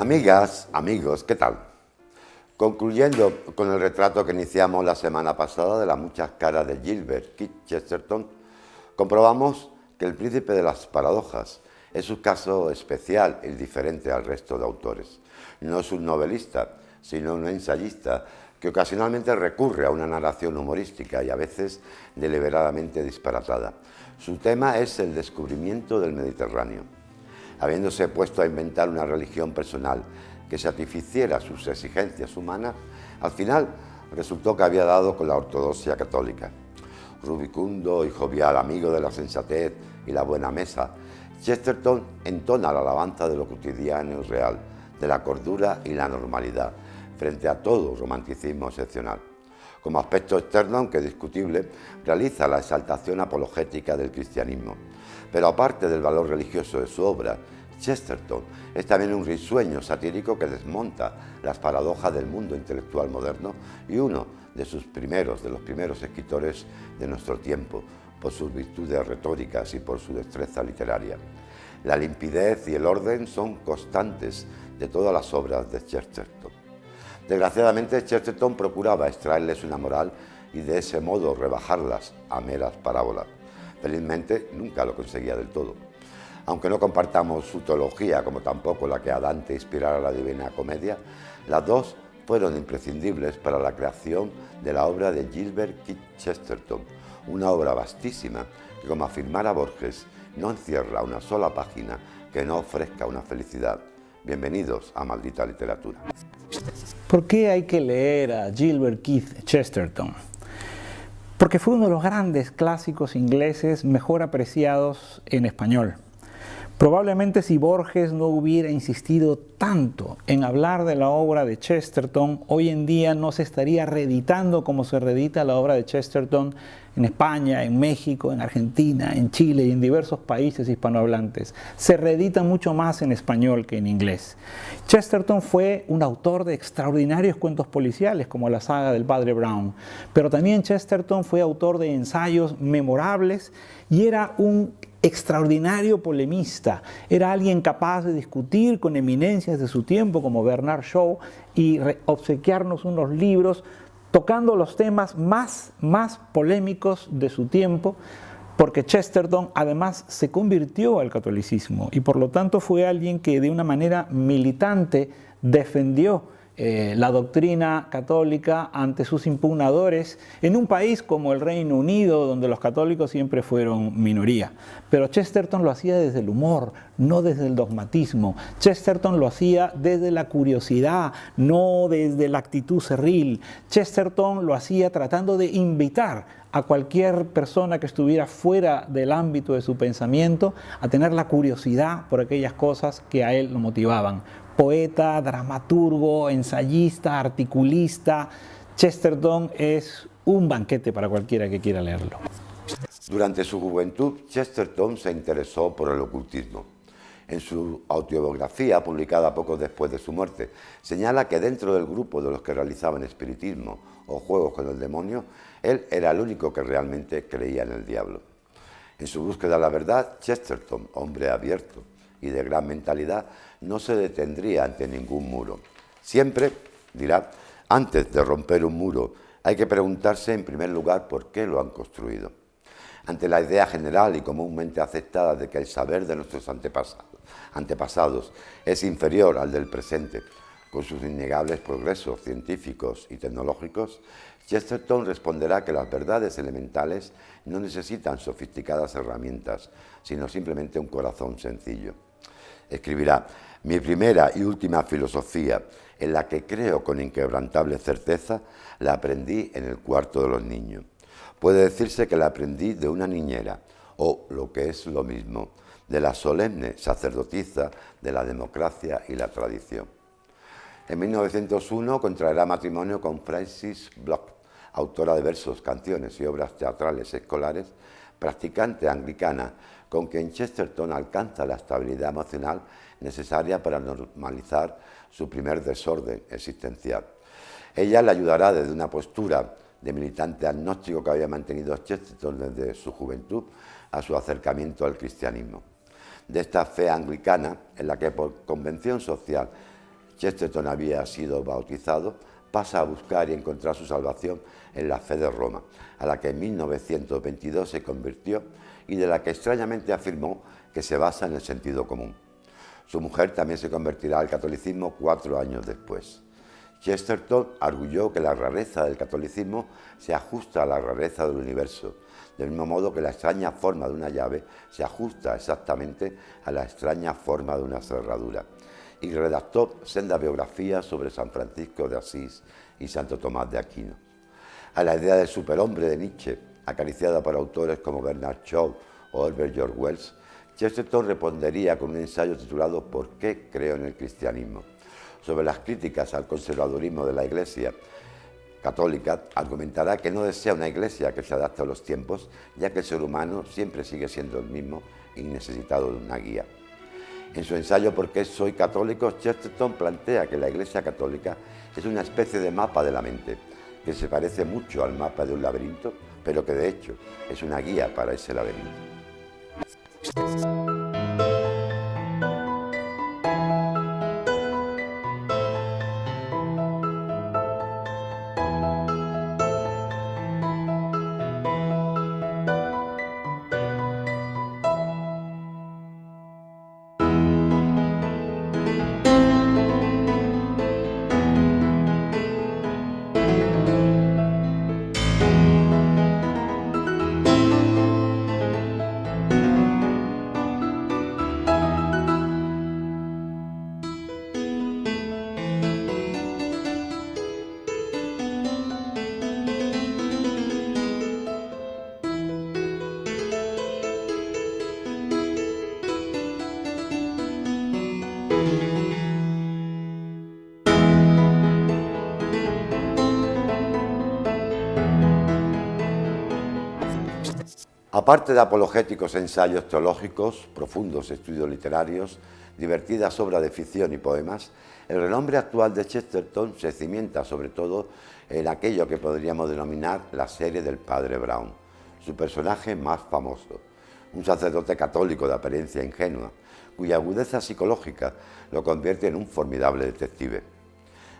Amigas, amigos, ¿qué tal? Concluyendo con el retrato que iniciamos la semana pasada de las muchas caras de Gilbert Keith Chesterton, comprobamos que el príncipe de las paradojas es un caso especial y diferente al resto de autores. No es un novelista, sino un ensayista que ocasionalmente recurre a una narración humorística y a veces deliberadamente disparatada. Su tema es el descubrimiento del Mediterráneo. Habiéndose puesto a inventar una religión personal que satisficiera sus exigencias humanas, al final resultó que había dado con la ortodoxia católica. Rubicundo y jovial, amigo de la sensatez y la buena mesa, Chesterton entona la alabanza de lo cotidiano y real, de la cordura y la normalidad, frente a todo romanticismo excepcional. Como aspecto externo, aunque discutible, realiza la exaltación apologética del cristianismo. Pero aparte del valor religioso de su obra, Chesterton es también un risueño satírico que desmonta las paradojas del mundo intelectual moderno y uno de los primeros escritores de nuestro tiempo, por sus virtudes retóricas y por su destreza literaria. La limpidez y el orden son constantes de todas las obras de Chesterton. Desgraciadamente, Chesterton procuraba extraerles una moral y de ese modo rebajarlas a meras parábolas. Felizmente, nunca lo conseguía del todo. Aunque no compartamos su teología, como tampoco la que a Dante inspirara la Divina Comedia, las dos fueron imprescindibles para la creación de la obra de Gilbert Keith Chesterton, una obra vastísima que, como afirmara Borges, no encierra una sola página que no ofrezca una felicidad. Bienvenidos a Maldita Literatura. ¿Por qué hay que leer a Gilbert Keith Chesterton? Porque fue uno de los grandes clásicos ingleses mejor apreciados en español. Probablemente si Borges no hubiera insistido tanto en hablar de la obra de Chesterton, hoy en día no se estaría reeditando como se reedita la obra de Chesterton en España, en México, en Argentina, en Chile y en diversos países hispanohablantes. Se reedita mucho más en español que en inglés. Chesterton fue un autor de extraordinarios cuentos policiales, como la saga del Padre Brown, pero también Chesterton fue autor de ensayos memorables y era un extraordinario polemista. Era alguien capaz de discutir con eminencias de su tiempo como Bernard Shaw y obsequiarnos unos libros tocando los temas más polémicos de su tiempo, porque Chesterton además se convirtió al catolicismo y por lo tanto fue alguien que de una manera militante defendió la doctrina católica ante sus impugnadores en un país como el Reino Unido, donde los católicos siempre fueron minoría. Pero Chesterton lo hacía desde el humor, no desde el dogmatismo. Chesterton lo hacía desde la curiosidad, no desde la actitud cerril. Chesterton lo hacía tratando de invitar a cualquier persona que estuviera fuera del ámbito de su pensamiento a tener la curiosidad por aquellas cosas que a él lo motivaban. Poeta, dramaturgo, ensayista, articulista, Chesterton es un banquete para cualquiera que quiera leerlo. Durante su juventud, Chesterton se interesó por el ocultismo. En su autobiografía, publicada poco después de su muerte, señala que dentro del grupo de los que realizaban espiritismo o juegos con el demonio, él era el único que realmente creía en el diablo. En su búsqueda de la verdad, Chesterton, hombre abierto y de gran mentalidad, no se detendría ante ningún muro. Siempre, dirá, antes de romper un muro, hay que preguntarse en primer lugar por qué lo han construido. Ante la idea general y comúnmente aceptada de que el saber de nuestros antepasados es inferior al del presente, con sus innegables progresos científicos y tecnológicos, Chesterton responderá que las verdades elementales no necesitan sofisticadas herramientas, sino simplemente un corazón sencillo. Escribirá: mi primera y última filosofía, en la que creo con inquebrantable certeza, la aprendí en el cuarto de los niños. Puede decirse que la aprendí de una niñera, o, lo que es lo mismo, de la solemne sacerdotisa de la democracia y la tradición. En 1901 contraerá matrimonio con Frances Bloch, autora de versos, canciones y obras teatrales escolares, practicante anglicana, con quien Chesterton alcanza la estabilidad emocional necesaria para normalizar su primer desorden existencial. Ella le ayudará desde una postura de militante agnóstico que había mantenido Chesterton desde su juventud a su acercamiento al cristianismo. De esta fe anglicana, en la que por convención social Chesterton había sido bautizado, pasa a buscar y encontrar su salvación en la fe de Roma, a la que en 1922 se convirtió y de la que extrañamente afirmó que se basa en el sentido común. Su mujer también se convertirá al catolicismo 4 años después. Chesterton arguyó que la rareza del catolicismo se ajusta a la rareza del universo, del mismo modo que la extraña forma de una llave se ajusta exactamente a la extraña forma de una cerradura, y redactó sendas biografías sobre San Francisco de Asís y Santo Tomás de Aquino. A la idea del superhombre de Nietzsche, acariciada por autores como Bernard Shaw o Herbert George Wells, Chesterton respondería con un ensayo titulado ¿Por qué creo en el cristianismo?. Sobre las críticas al conservadurismo de la Iglesia católica, argumentará que no desea una Iglesia que se adapte a los tiempos, ya que el ser humano siempre sigue siendo el mismo y necesitado de una guía. En su ensayo ¿Por qué soy católico?, Chesterton plantea que la Iglesia católica es una especie de mapa de la mente, que se parece mucho al mapa de un laberinto, pero que de hecho es una guía para ese laberinto. Aparte de apologéticos ensayos teológicos, profundos estudios literarios, divertidas obras de ficción y poemas, el renombre actual de Chesterton se cimienta sobre todo en aquello que podríamos denominar la serie del Padre Brown, su personaje más famoso, un sacerdote católico de apariencia ingenua, cuya agudeza psicológica lo convierte en un formidable detective.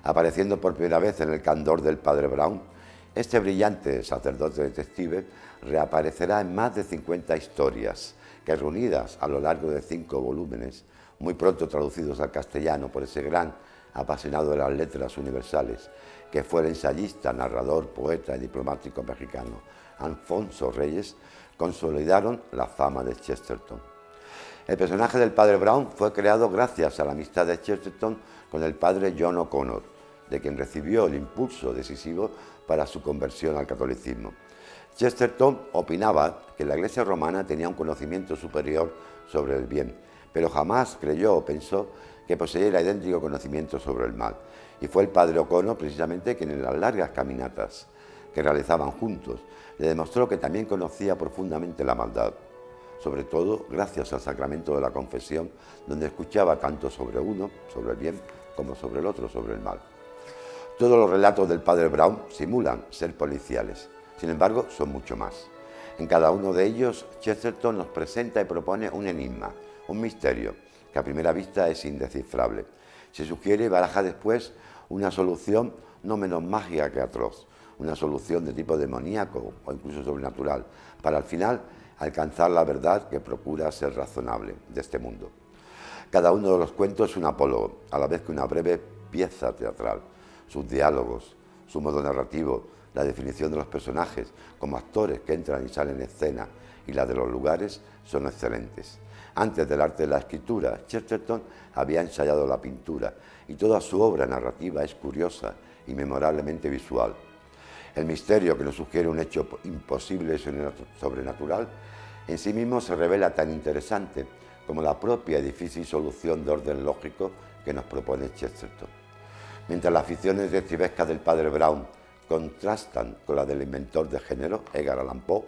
Apareciendo por primera vez en El candor del Padre Brown, este brillante sacerdote detective reaparecerá en más de 50 historias que, reunidas a lo largo de 5 volúmenes, muy pronto traducidos al castellano por ese gran apasionado de las letras universales, que fue el ensayista, narrador, poeta y diplomático mexicano Alfonso Reyes, consolidaron la fama de Chesterton. El personaje del Padre Brown fue creado gracias a la amistad de Chesterton con el padre John O'Connor, de quien recibió el impulso decisivo para su conversión al catolicismo. Chesterton opinaba que la Iglesia romana tenía un conocimiento superior sobre el bien, pero jamás creyó o pensó que poseyera idéntico conocimiento sobre el mal. Y fue el padre O'Connor precisamente quien en las largas caminatas que realizaban juntos le demostró que también conocía profundamente la maldad, sobre todo gracias al sacramento de la confesión, donde escuchaba tanto sobre uno, sobre el bien, como sobre el otro, sobre el mal. Todos los relatos del padre Brown simulan ser policiales, sin embargo son mucho más. En cada uno de ellos, Chesterton nos presenta y propone un enigma, un misterio, que a primera vista es indescifrable. Se sugiere y baraja después una solución no menos mágica que atroz, una solución de tipo demoníaco o incluso sobrenatural, para al final alcanzar la verdad que procura ser razonable de este mundo. Cada uno de los cuentos es un apólogo, a la vez que una breve pieza teatral. Sus diálogos, su modo narrativo, la definición de los personajes como actores que entran y salen en escena y la de los lugares son excelentes. Antes del arte de la escritura, Chesterton había ensayado la pintura y toda su obra narrativa es curiosa y memorablemente visual. El misterio que nos sugiere un hecho imposible y sobrenatural en sí mismo se revela tan interesante como la propia y difícil solución de orden lógico que nos propone Chesterton. Mientras las ficciones detectivescas del padre Brown contrastan con la del inventor de género, Edgar Allan Poe,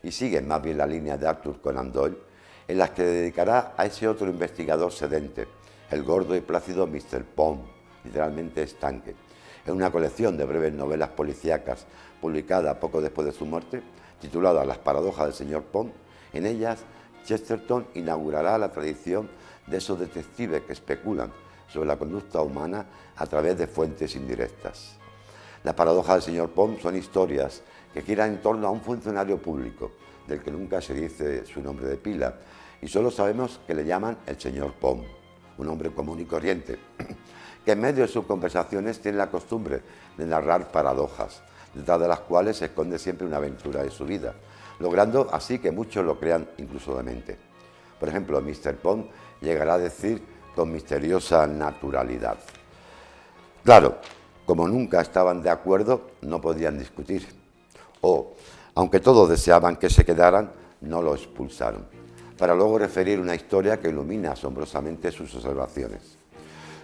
y siguen más bien la línea de Arthur Conan Doyle, en las que dedicará a ese otro investigador sedente, el gordo y plácido Mr. Pond, literalmente estanque, en una colección de breves novelas policíacas publicada poco después de su muerte, titulada Las paradojas del señor Pond. En ellas, Chesterton inaugurará la tradición de esos detectives que especulan sobre la conducta humana a través de fuentes indirectas. Las paradojas del señor Pom son historias que giran en torno a un funcionario público, del que nunca se dice su nombre de pila, y solo sabemos que le llaman el señor Pom, un hombre común y corriente, que en medio de sus conversaciones tiene la costumbre de narrar paradojas, detrás de las cuales se esconde siempre una aventura de su vida, logrando así que muchos lo crean incluso demente. Por ejemplo, Mr. Pom llegará a decir con misteriosa naturalidad: claro, como nunca estaban de acuerdo, no podían discutir. O, aunque todos deseaban que se quedaran, no lo expulsaron, para luego referir una historia que ilumina asombrosamente sus observaciones.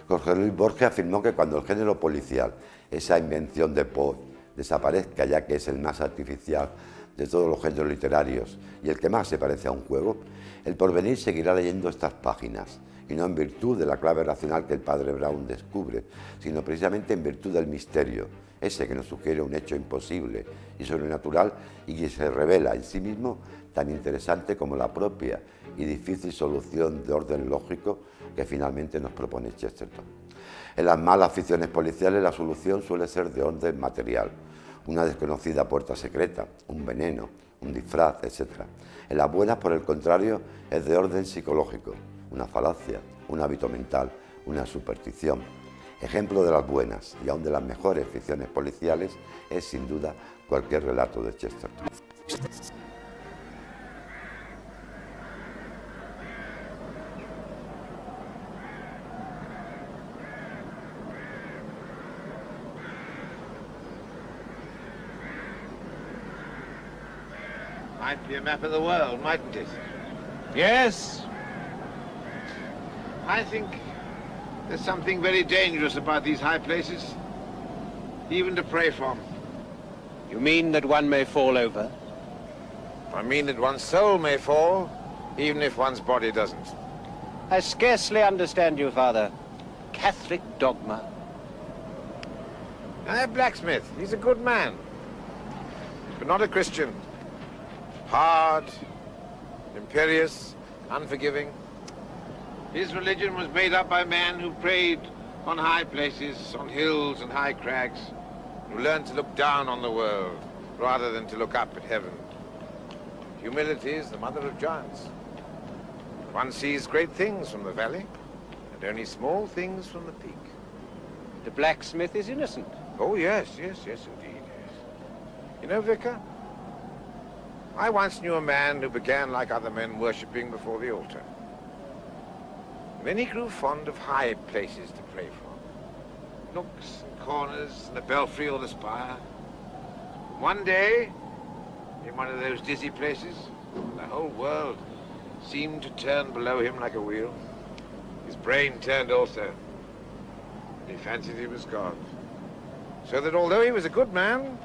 Jorge Luis Borges afirmó que cuando el género policial, esa invención de Poe, desaparezca, ya que es el más artificial de todos los géneros literarios y el que más se parece a un juego, el porvenir seguirá leyendo estas páginas, y no en virtud de la clave racional que el padre Brown descubre, sino precisamente en virtud del misterio, ese que nos sugiere un hecho imposible y sobrenatural y que se revela en sí mismo tan interesante como la propia y difícil solución de orden lógico que finalmente nos propone Chesterton. En las malas ficciones policiales la solución suele ser de orden material, una desconocida puerta secreta, un veneno, un disfraz, etc. En las buenas, por el contrario, es de orden psicológico, una falacia, un hábito mental, una superstición. Ejemplo de las buenas y aún de las mejores ficciones policiales es sin duda cualquier relato de Chesterton. Might be a map of the world, mightn't it? Yes. I think there's something very dangerous about these high places, even to pray from. You mean that one may fall over? I mean that one's soul may fall, even if one's body doesn't. I scarcely understand you, Father. Catholic dogma. Now, that blacksmith, he's a good man, but not a Christian. Hard, imperious, unforgiving. His religion was made up by men who prayed on high places, on hills and high crags, who learned to look down on the world rather than to look up at heaven. Humility is the mother of giants. One sees great things from the valley, and only small things from the peak. The blacksmith is innocent. Oh, yes, yes, yes, indeed, yes. You know, Vicar, I once knew a man who began like other men worshipping before the altar. Then he grew fond of high places to pray from, nooks and corners and the belfry or the spire. One day, in one of those dizzy places, the whole world seemed to turn below him like a wheel. His brain turned also, and he fancied he was God. So that although he was a good man,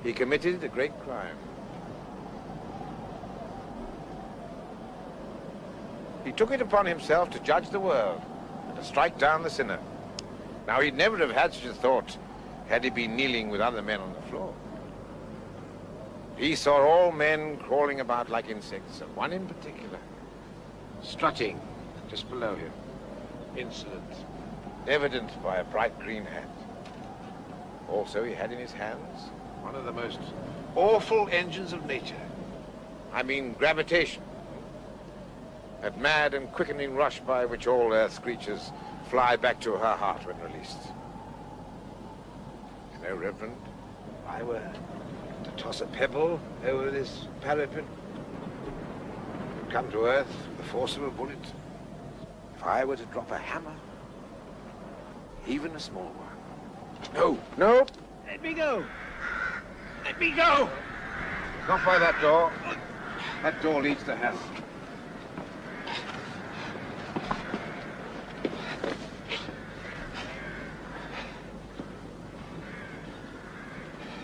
he committed a great crime. He took it upon himself to judge the world and to strike down the sinner. Now, he'd never have had such a thought had he been kneeling with other men on the floor. He saw all men crawling about like insects, and one in particular, strutting just below him, insolent, evident by a bright green hat. Also, he had in his hands one of the most awful engines of nature. I mean, gravitation. That mad and quickening rush by which all Earth's creatures fly back to her heart when released. You know, Reverend, if I were to toss a pebble over this parapet, it would come to Earth with the force of a bullet. If I were to drop a hammer, even a small one. No, no! Let me go. Let me go. Not by that door. That door leads to hell.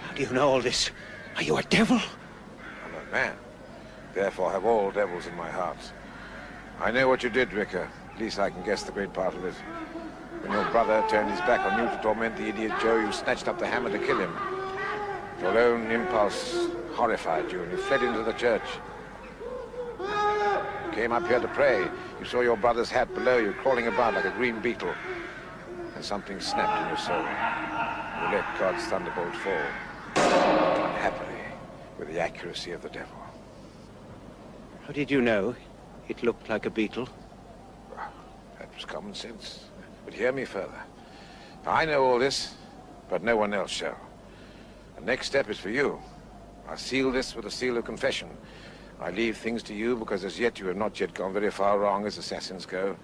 How do you know all this? Are you a devil? I'm a man. Therefore have all devils in my heart. I know what you did, Vicar. At least I can guess the great part of it. When your brother turned his back on you to torment the idiot Joe, you snatched up the hammer to kill him. Your own impulse horrified you, and you fled into the church. came up here to pray. You saw your brother's hat below you, crawling about like a green beetle. And something snapped in your soul. You let God's thunderbolt fall. Unhappily, with the accuracy of the devil. How did you know it looked like a beetle? That was common sense. But hear me further. I know all this, but no one else shall. The next step is for you. I seal this with a seal of confession. I leave things to you because as yet you have not yet gone very far wrong as assassins go.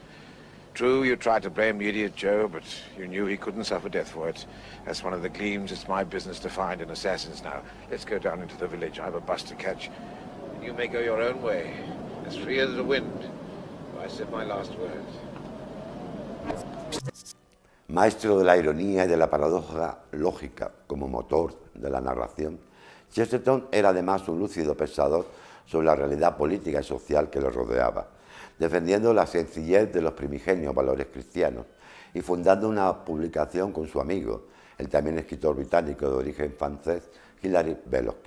True, you tried to blame the idiot Joe, but you knew he couldn't suffer death for it. That's one of the gleams it's my business to find in assassins now. Let's go down into the village. I have a bus to catch. And you may go your own way, as free as the wind. I said my last words. Maestro de la ironía y de la paradoja lógica como motor de la narración, Chesterton era además un lúcido pensador sobre la realidad política y social que lo rodeaba, defendiendo la sencillez de los primigenios valores cristianos y fundando una publicación con su amigo, el también escritor británico de origen francés, Hilary Belloc.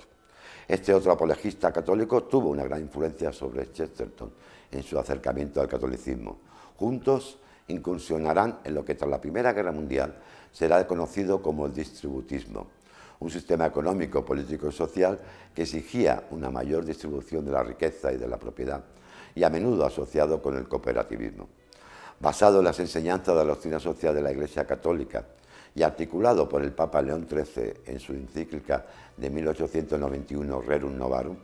Este otro apologista católico tuvo una gran influencia sobre Chesterton en su acercamiento al catolicismo. Juntos incursionarán en lo que tras la Primera Guerra Mundial será conocido como el distributismo, un sistema económico, político y social que exigía una mayor distribución de la riqueza y de la propiedad, y a menudo asociado con el cooperativismo. Basado en las enseñanzas de la doctrina social de la Iglesia Católica y articulado por el Papa León XIII en su encíclica de 1891 Rerum Novarum,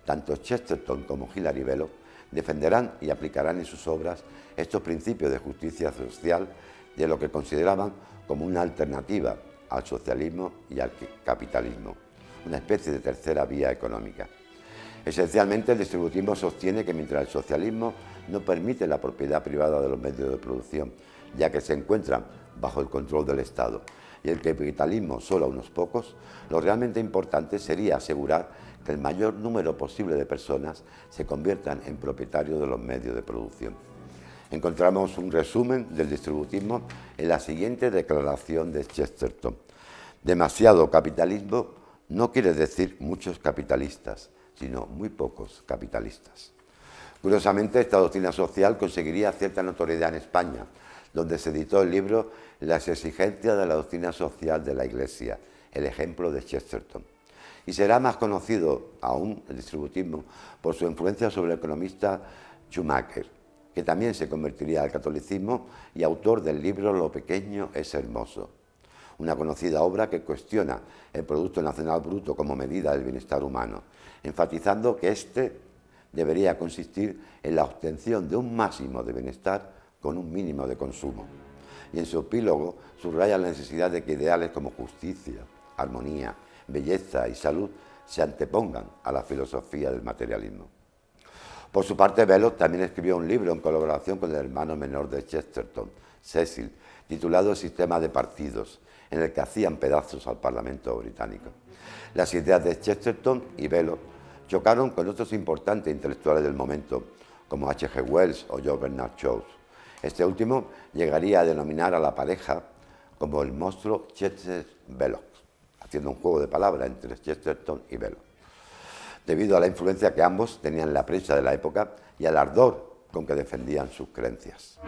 tanto Chesterton como Hilary Belloc defenderán y aplicarán en sus obras estos principios de justicia social de lo que consideraban como una alternativa al socialismo y al capitalismo, una especie de tercera vía económica. Esencialmente, el distributismo sostiene que mientras el socialismo no permite la propiedad privada de los medios de producción, ya que se encuentran bajo el control del Estado, y el capitalismo solo a unos pocos, lo realmente importante sería asegurar que el mayor número posible de personas se conviertan en propietarios de los medios de producción. Encontramos un resumen del distributismo en la siguiente declaración de Chesterton. Demasiado capitalismo no quiere decir muchos capitalistas, sino muy pocos capitalistas. Curiosamente, esta doctrina social conseguiría cierta notoriedad en España, donde se editó el libro Las exigencias de la doctrina social de la Iglesia, el ejemplo de Chesterton. Y será más conocido aún el distributismo por su influencia sobre el economista Schumacher, que también se convertiría al catolicismo y autor del libro Lo pequeño es hermoso, una conocida obra que cuestiona el Producto Nacional Bruto como medida del bienestar humano, enfatizando que éste debería consistir en la obtención de un máximo de bienestar con un mínimo de consumo. Y en su epílogo subraya la necesidad de que ideales como justicia, armonía, belleza y salud se antepongan a la filosofía del materialismo. Por su parte, Belloc también escribió un libro en colaboración con el hermano menor de Chesterton, Cecil, titulado El sistema de partidos, en el que hacían pedazos al Parlamento británico. Las ideas de Chesterton y Belloc chocaron con otros importantes intelectuales del momento, como H.G. Wells o George Bernard Shaw. Este último llegaría a denominar a la pareja como el monstruo Chester-Belloc, haciendo un juego de palabras entre Chesterton y Belloc, debido a la influencia que ambos tenían en la prensa de la época y al ardor con que defendían sus creencias.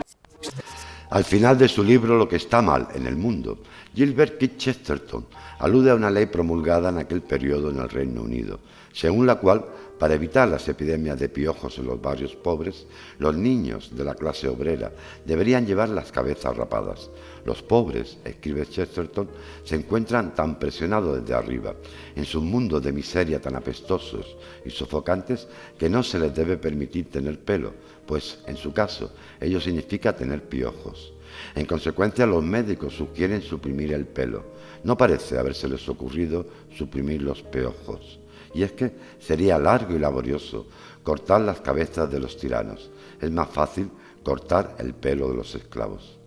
Al final de su libro Lo que está mal en el mundo, Gilbert Keith Chesterton alude a una ley promulgada en aquel periodo en el Reino Unido, según la cual, para evitar las epidemias de piojos en los barrios pobres, los niños de la clase obrera deberían llevar las cabezas rapadas. Los pobres, escribe Chesterton, se encuentran tan presionados desde arriba, en sus mundos de miseria tan apestosos y sofocantes, que no se les debe permitir tener pelo, pues, en su caso, ello significa tener piojos. En consecuencia, los médicos sugieren suprimir el pelo. No parece habérseles ocurrido suprimir los piojos. Y es que sería largo y laborioso cortar las cabezas de los tiranos. Es más fácil cortar el pelo de los esclavos.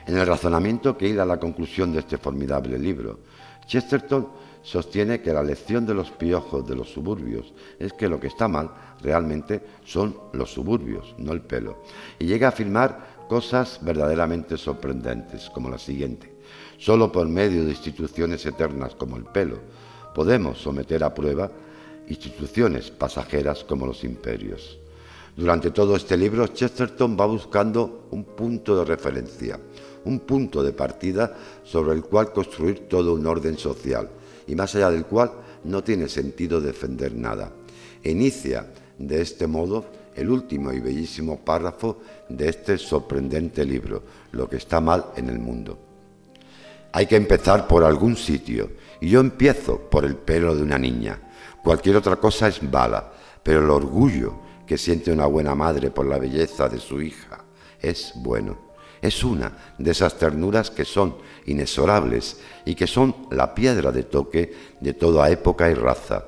En el razonamiento que hila a la conclusión de este formidable libro, Chesterton sostiene que la lección de los piojos de los suburbios es que lo que está mal realmente son los suburbios, no el pelo. Y llega a afirmar cosas verdaderamente sorprendentes, como la siguiente: solo por medio de instituciones eternas como el pelo podemos someter a prueba instituciones pasajeras como los imperios. Durante todo este libro, Chesterton va buscando un punto de referencia, un punto de partida sobre el cual construir todo un orden social y más allá del cual no tiene sentido defender nada. Inicia de este modo el último y bellísimo párrafo de este sorprendente libro, Lo que está mal en el mundo. Hay que empezar por algún sitio, y yo empiezo por el pelo de una niña. Cualquier otra cosa es mala, pero el orgullo que siente una buena madre por la belleza de su hija es bueno. Es una de esas ternuras que son inexorables y que son la piedra de toque de toda época y raza.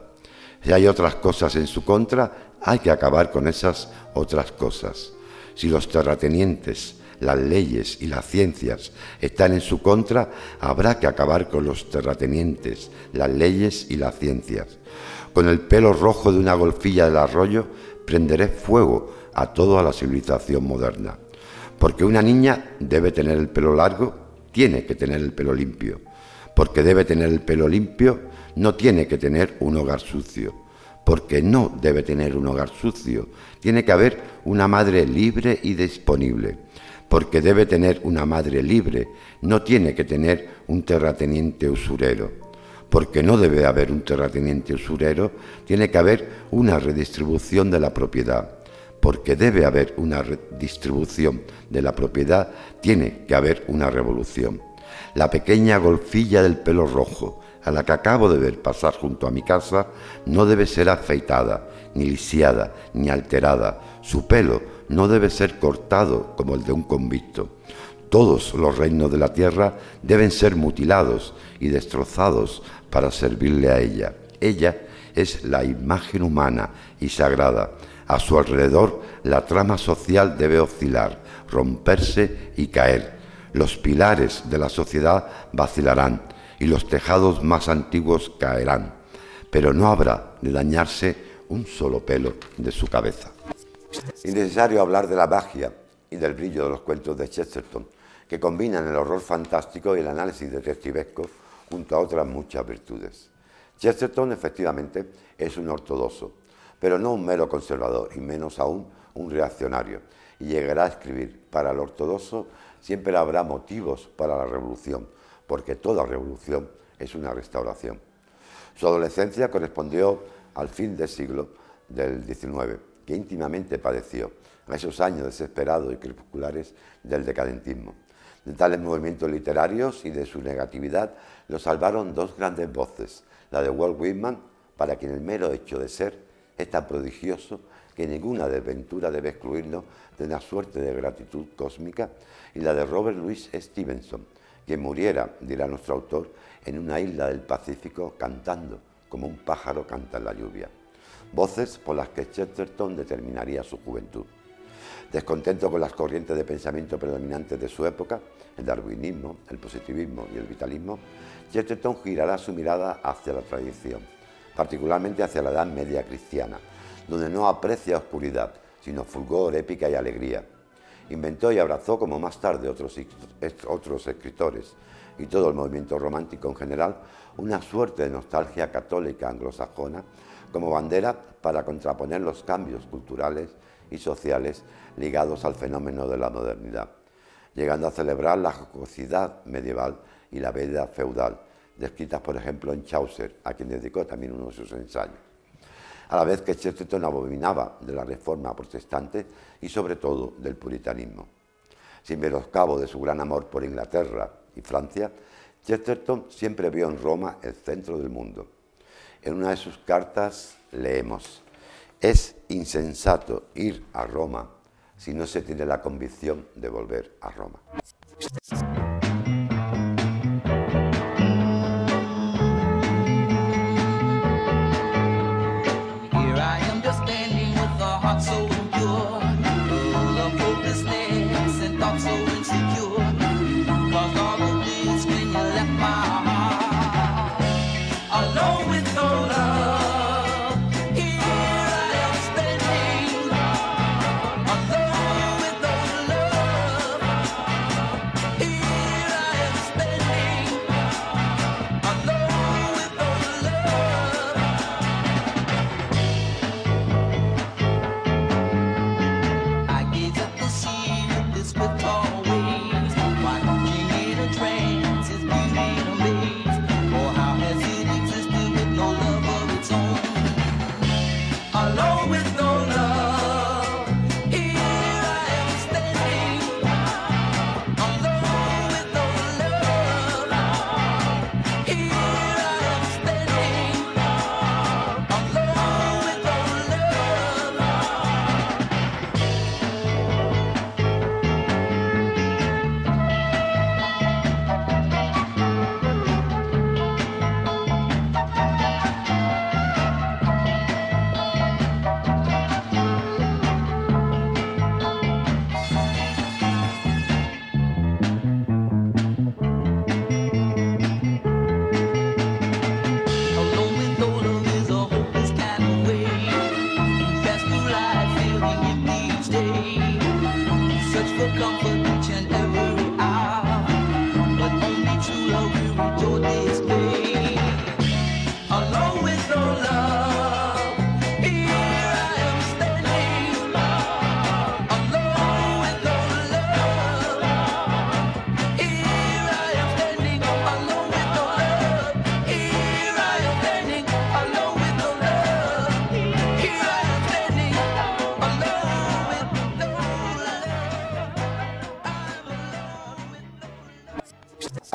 Si hay otras cosas en su contra, hay que acabar con esas otras cosas. Si los terratenientes, las leyes y las ciencias están en su contra, habrá que acabar con los terratenientes, las leyes y las ciencias. Con el pelo rojo de una golfilla del arroyo prenderé fuego a toda la civilización moderna. Porque una niña debe tener el pelo largo, tiene que tener el pelo limpio. Porque debe tener el pelo limpio, no tiene que tener un hogar sucio. Porque no debe tener un hogar sucio, tiene que haber una madre libre y disponible. Porque debe tener una madre libre, no tiene que tener un terrateniente usurero. Porque no debe haber un terrateniente usurero, tiene que haber una redistribución de la propiedad. Porque debe haber una redistribución de la propiedad, tiene que haber una revolución. La pequeña golfilla del pelo rojo, a la que acabo de ver pasar junto a mi casa, no debe ser afeitada, ni lisiada, ni alterada. Su pelo no debe ser cortado como el de un convicto. Todos los reinos de la tierra deben ser mutilados y destrozados para servirle a ella. Ella es la imagen humana y sagrada. A su alrededor la trama social debe oscilar, romperse y caer. Los pilares de la sociedad vacilarán y los tejados más antiguos caerán, pero no habrá de dañarse un solo pelo de su cabeza. Innecesario hablar de la magia y del brillo de los cuentos de Chesterton, que combinan el horror fantástico y el análisis detectivesco junto a otras muchas virtudes. Chesterton efectivamente es un ortodoxo, pero no un mero conservador y menos aún un reaccionario, y llegará a escribir: para el ortodoxo siempre habrá motivos para la revolución, porque toda revolución es una restauración. Su adolescencia correspondió al fin del siglo del XIX, que íntimamente padeció a esos años desesperados y crepusculares del decadentismo. De tales movimientos literarios y de su negatividad lo salvaron dos grandes voces, la de Walt Whitman, para quien el mero hecho de ser es tan prodigioso que ninguna desventura debe excluirlo de una suerte de gratitud cósmica, y la de Robert Louis Stevenson, quien muriera, dirá nuestro autor, en una isla del Pacífico cantando como un pájaro canta en la lluvia. Voces por las que Chesterton determinaría su juventud. Descontento con las corrientes de pensamiento predominantes de su época, el darwinismo, el positivismo y el vitalismo, Chesterton girará su mirada hacia la tradición, particularmente hacia la Edad Media cristiana, donde no aprecia oscuridad, sino fulgor, épica y alegría. Inventó y abrazó, como más tarde otros escritores y todo el movimiento romántico en general, una suerte de nostalgia católica anglosajona como bandera para contraponer los cambios culturales y sociales ligados al fenómeno de la modernidad, llegando a celebrar la jocosidad medieval y la vida feudal, descritas por ejemplo en Chaucer, a quien dedicó también uno de sus ensayos. A la vez que Chesterton abominaba de la reforma protestante y sobre todo del puritanismo. Sin menoscabo de su gran amor por Inglaterra y Francia, Chesterton siempre vio en Roma el centro del mundo. En una de sus cartas leemos: es insensato ir a Roma si no se tiene la convicción de volver a Roma. Here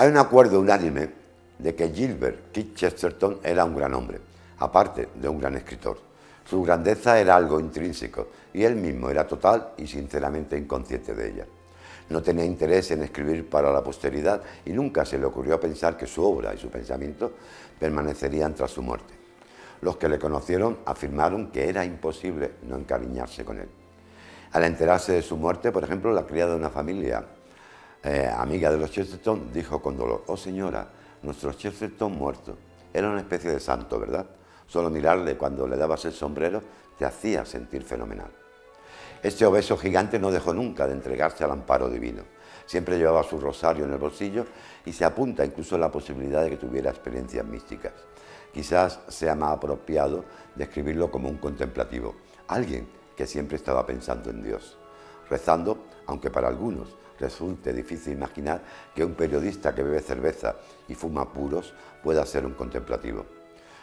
Hay un acuerdo unánime de que Gilbert Keith Chesterton era un gran hombre, aparte de un gran escritor. Su grandeza era algo intrínseco y él mismo era total y sinceramente inconsciente de ella. No tenía interés en escribir para la posteridad y nunca se le ocurrió pensar que su obra y su pensamiento permanecerían tras su muerte. Los que le conocieron afirmaron que era imposible no encariñarse con él. Al enterarse de su muerte, por ejemplo, la criada de una familia amiga de los Chesterton dijo con dolor: «Oh señora, nuestro Chesterton muerto. Era una especie de santo, ¿verdad? Solo mirarle cuando le dabas el sombrero te hacía sentir fenomenal». Este obeso gigante no dejó nunca de entregarse al amparo divino. Siempre llevaba su rosario en el bolsillo y se apunta incluso la posibilidad de que tuviera experiencias místicas. Quizás sea más apropiado describirlo como un contemplativo, alguien que siempre estaba pensando en Dios, rezando, aunque para algunos resulte difícil imaginar que un periodista que bebe cerveza y fuma puros pueda ser un contemplativo.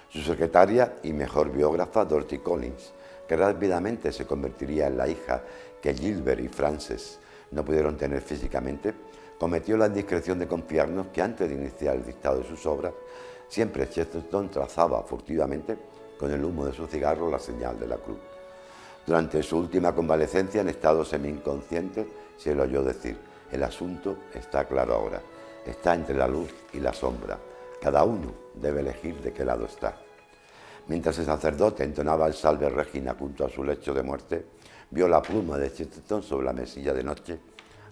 Su secretaria y mejor biógrafa, Dorothy Collins, que rápidamente se convertiría en la hija que Gilbert y Frances no pudieron tener físicamente, cometió la indiscreción de confiarnos que antes de iniciar el dictado de sus obras, siempre Chesterton trazaba furtivamente con el humo de su cigarro la señal de la cruz. Durante su última convalecencia, en estado semi-inconsciente, se le oyó decir: «El asunto está claro ahora, está entre la luz y la sombra. Cada uno debe elegir de qué lado está». Mientras el sacerdote entonaba el Salve Regina junto a su lecho de muerte, vio la pluma de Chesterton sobre la mesilla de noche,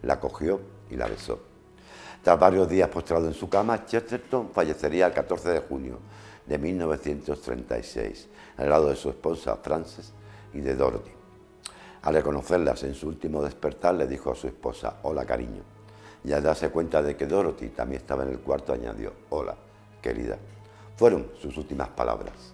la cogió y la besó. Tras varios días postrado en su cama, Chesterton fallecería el 14 de junio de 1936, al lado de su esposa Frances y de Dorothy. Al reconocerlas en su último despertar, le dijo a su esposa: «Hola, cariño». Y al darse cuenta de que Dorothy también estaba en el cuarto, añadió: «Hola, querida». Fueron sus últimas palabras.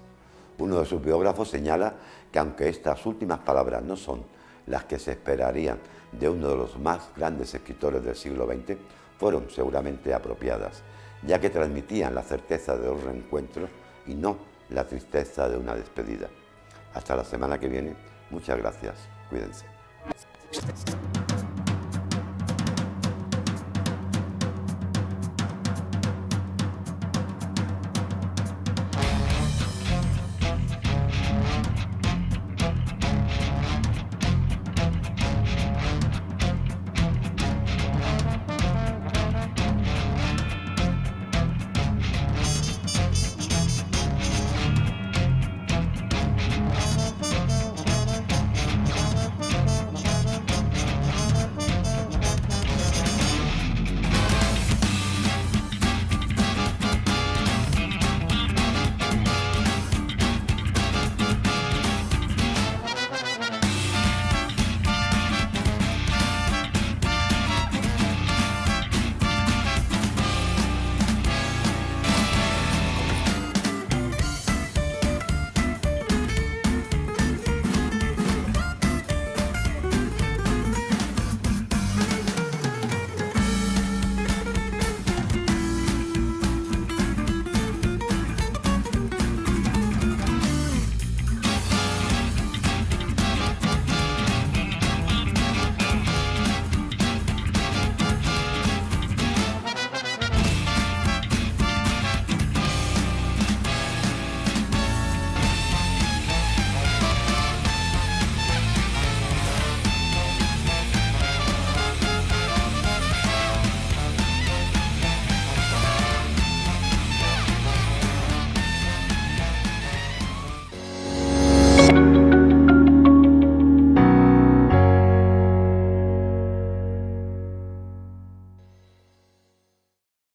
Uno de sus biógrafos señala que aunque estas últimas palabras no son las que se esperarían de uno de los más grandes escritores del siglo XX, fueron seguramente apropiadas, ya que transmitían la certeza de un reencuentro y no la tristeza de una despedida. Hasta la semana que viene. Muchas gracias. Cuídense.